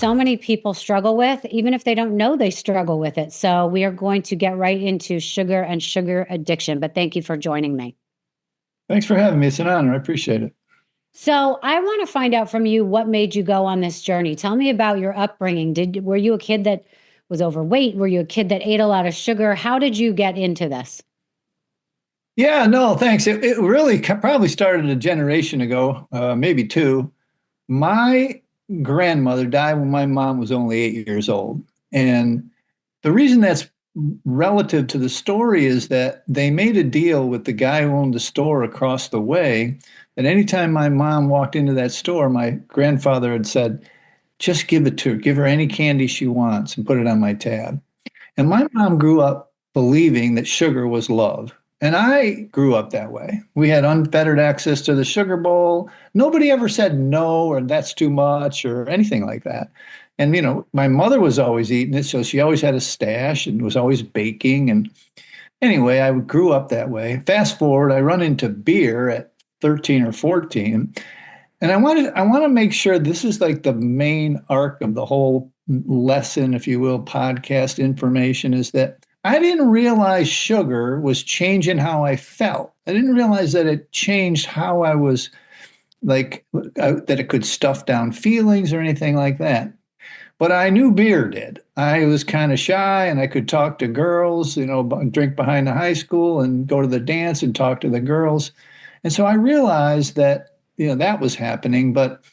so many people struggle with, even if they don't know they struggle with it. So we are going to get right into sugar and sugar addiction. But thank you for joining me. Thanks for having me. It's an honor. I appreciate it. So I want to find out from you what made you go on this journey. Tell me about your upbringing. Were you a kid that was overweight? Were you a kid that ate a lot of sugar? How did you get into this? Yeah, no, thanks. It really probably started a generation ago, maybe two. My grandmother died when my mom was only 8 years old. And the reason that's relative to the story is that they made a deal with the guy who owned the store across the way. And anytime my mom walked into that store, my grandfather had said, just give it to her, give her any candy she wants and put it on my tab. And my mom grew up believing that sugar was love. And I grew up that way. We had unfettered access to the sugar bowl. Nobody ever said no or that's too much or anything like that. And, my mother was always eating it. So she always had a stash and was always baking. And anyway, I grew up that way. Fast forward, I run into beer at 13 or 14. And I want to make sure this is like the main arc of the whole lesson, if you will, podcast information is that I didn't realize sugar was changing how I felt. I didn't realize that it changed how I was like, that it could stuff down feelings or anything like that. But I knew beer did. I was kind of shy and I could talk to girls, drink behind the high school and go to the dance and talk to the girls. And so I realized that, that was happening, but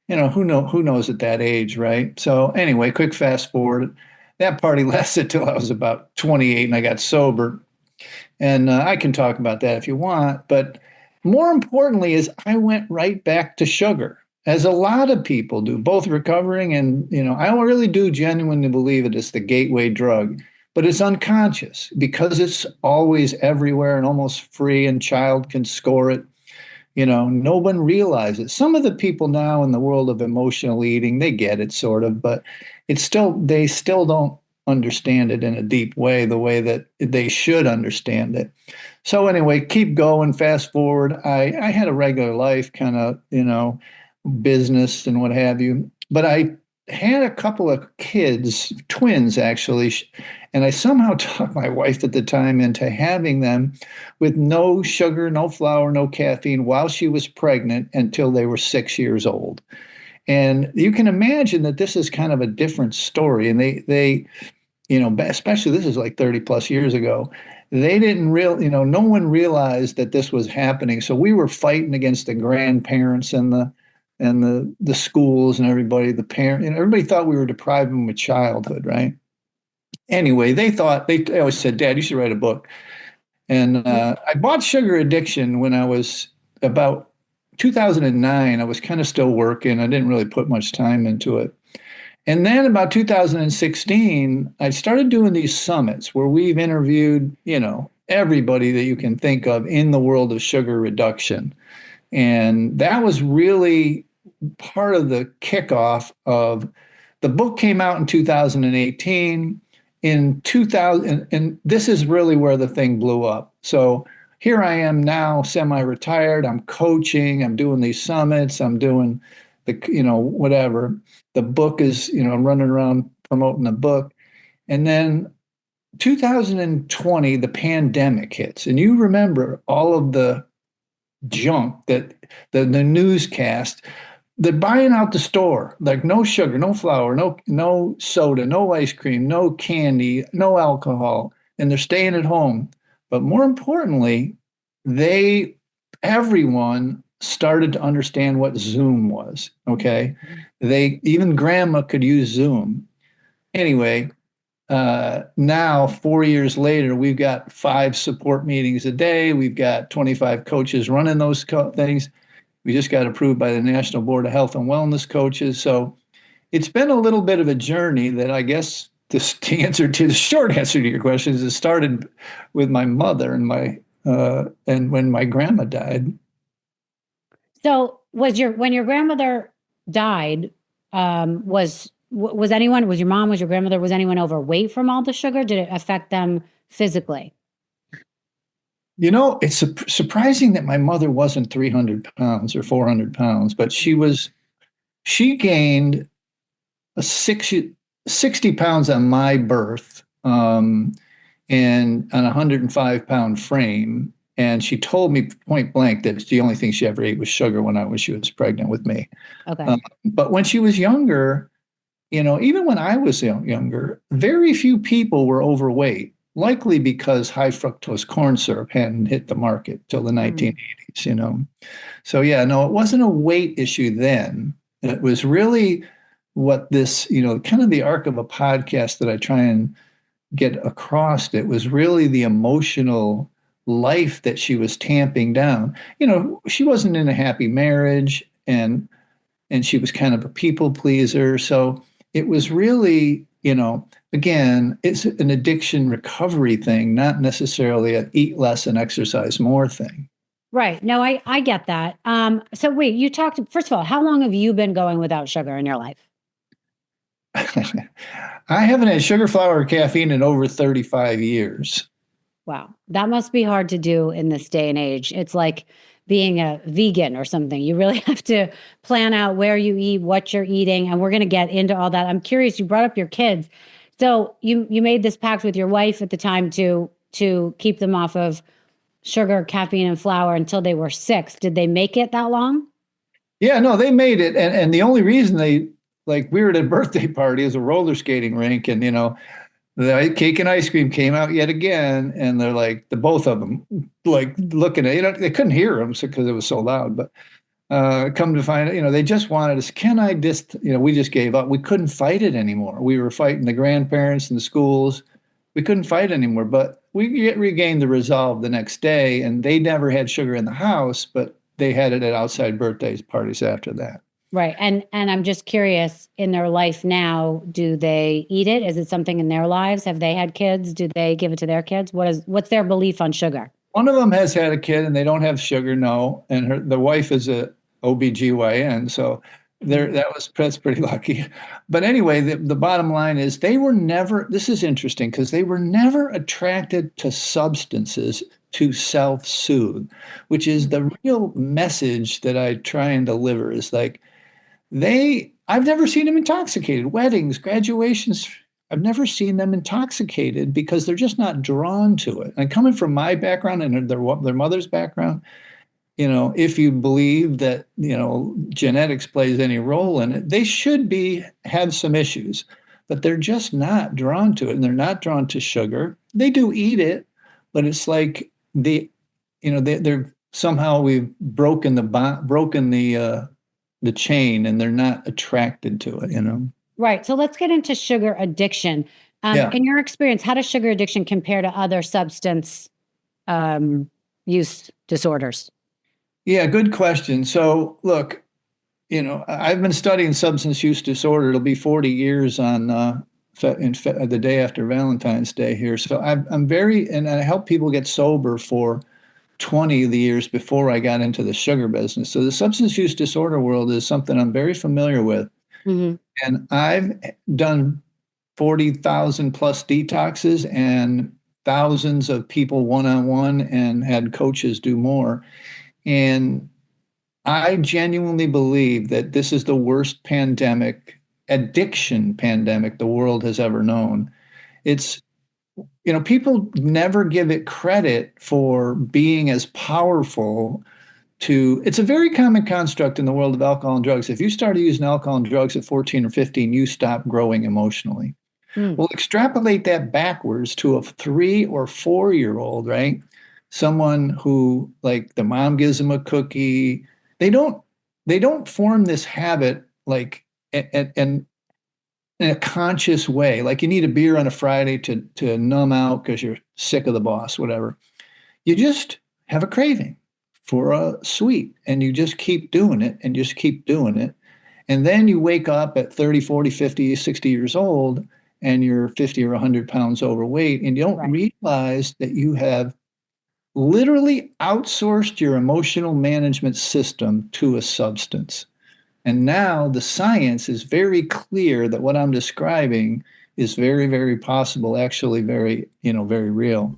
who knows at that age, right? So anyway, quick fast forward. That party lasted till I was about 28 and I got sober. And I can talk about that if you want. But more importantly is I went right back to sugar, as a lot of people do, both recovering and, I really do genuinely believe it is the gateway drug, but it's unconscious because it's always everywhere and almost free and child can score it. No one realizes. Some of the people now in the world of emotional eating, they get it sort of, but they still don't understand it in a deep way, the way that they should understand it. So anyway, keep going, fast forward. I had a regular life, kind of, business and what have you, but I had a couple of kids, twins actually, and I somehow talked my wife at the time into having them with no sugar, no flour, no caffeine while she was pregnant until they were 6 years old. And you can imagine that this is kind of a different story. And they especially this is like 30 plus years ago, they didn't no one realized that this was happening. So we were fighting against the grandparents and the schools and everybody, the parent, everybody thought we were depriving them of childhood, right? Anyway, they always said, Dad, you should write a book. And I bought Sugar Addiction when I was about 2009. I was kind of still working. I didn't really put much time into it. And then about 2016, I started doing these summits where we've interviewed, everybody that you can think of in the world of sugar reduction. And that was really part of the kickoff of the book came out in 2018. In 2000, and this is really where the thing blew up. So here I am now, semi-retired. I'm coaching. I'm doing these summits. I'm doing whatever. The book is, I'm running around promoting the book. And then 2020, the pandemic hits. And you remember all of the junk that the newscast, they're buying out the store, like no sugar, no flour, no soda, no ice cream, no candy, no alcohol, and they're staying at home. But more importantly, everyone started to understand what Zoom was. Okay. Even grandma could use Zoom. Anyway, now 4 years later, we've got 5 support meetings a day. We've got 25 coaches running those things. We just got approved by the National Board of Health and Wellness Coaches. So it's been a little bit of a journey that I guess the short answer to your question is it started with my mother and and when my grandma died. So when your grandmother died, was your mom, was your grandmother, was anyone overweight from all the sugar? Did it affect them physically? It's surprising that my mother wasn't 300 pounds or 400 pounds, but she gained a 60 pounds on my birth, and on a 105-pound frame. And she told me point blank that the only thing she ever ate was sugar when she was pregnant with me. Okay. But when she was younger, even when I was younger, very few people were overweight, likely because high fructose corn syrup hadn't hit the market till the 1980s. So yeah, no, it wasn't a weight issue then. It was really what this, kind of the arc of a podcast that I try and get across. It was really the emotional life that she was tamping down. She wasn't in a happy marriage, and she was kind of a people pleaser. So it was really, again, it's an addiction recovery thing, not necessarily an eat less and exercise more thing. Right. No, I get that. So wait, you talked, first of all, how long have you been going without sugar in your life? I haven't had sugar, flour, or caffeine in over 35 years. Wow. That must be hard to do in this day and age. It's like being a vegan or something. You really have to plan out where you eat, what you're eating, and we're going to get into all that. I'm curious, you brought up your kids. So you made this pact with your wife at the time to keep them off of sugar, caffeine, and flour until they were 6. Did they make it that long? Yeah, no, they made it. And the only reason we were at a birthday party, as a roller skating rink, and, the cake and ice cream came out yet again, and they're like, the both of them, like looking at, they couldn't hear them because it was so loud, but come to find out, they just wanted us, can I just, we just gave up. We couldn't fight it anymore. We were fighting the grandparents and the schools. We couldn't fight anymore, but we regained the resolve the next day, and they never had sugar in the house, but they had it at outside birthday parties after that. Right. And I'm just curious, in their life now, do they eat it? Is it something in their lives? Have they had kids? Do they give it to their kids? What's their belief on sugar? One of them has had a kid and they don't have sugar, no. And the wife is a OBGYN, so that's pretty lucky. But anyway, the bottom line is they were never, this is interesting because they were never attracted to substances to self-soothe, which is the real message that I try and deliver, is like, I've never seen them intoxicated. Weddings, graduations, I've never seen them intoxicated because they're just not drawn to it. And coming from my background and their mother's background, if you believe that, genetics plays any role in it, they should have some issues, but they're just not drawn to it. And they're not drawn to sugar. They do eat it, but it's like they're somehow we've broken the chain, and they're not attracted to it. Right. So let's get into sugar addiction. Yeah. In your experience, how does sugar addiction compare to other substance use disorders? Yeah, good question. So look, I've been studying substance use disorder. It'll be 40 years on the day after Valentine's Day here. So and I help people get sober for 20 of the years before I got into the sugar business. So the substance use disorder world is something I'm very familiar with. Mm-hmm. And I've done 40,000 plus detoxes and thousands of people one-on-one, and had coaches do more. And I genuinely believe that this is the worst addiction pandemic the world has ever known. It's, people never give it credit for being as powerful it's a very common construct in the world of alcohol and drugs. If you started using alcohol and drugs at 14 or 15, you stop growing emotionally. Well, extrapolate that backwards to a 3 or 4-year-old, right? Someone who, like, the mom gives them a cookie. They don't form this habit like in a conscious way. Like, you need a beer on a Friday to numb out because you're sick of the boss, whatever. You just have a craving for a sweet, and you just keep doing it and just keep doing it. And then you wake up at 30, 40, 50, 60 years old, and you're 50 or 100 pounds overweight, and you don't realize that you have literally outsourced your emotional management system to a substance. And now the science is very clear that what I'm describing is very, very possible, actually very, very real.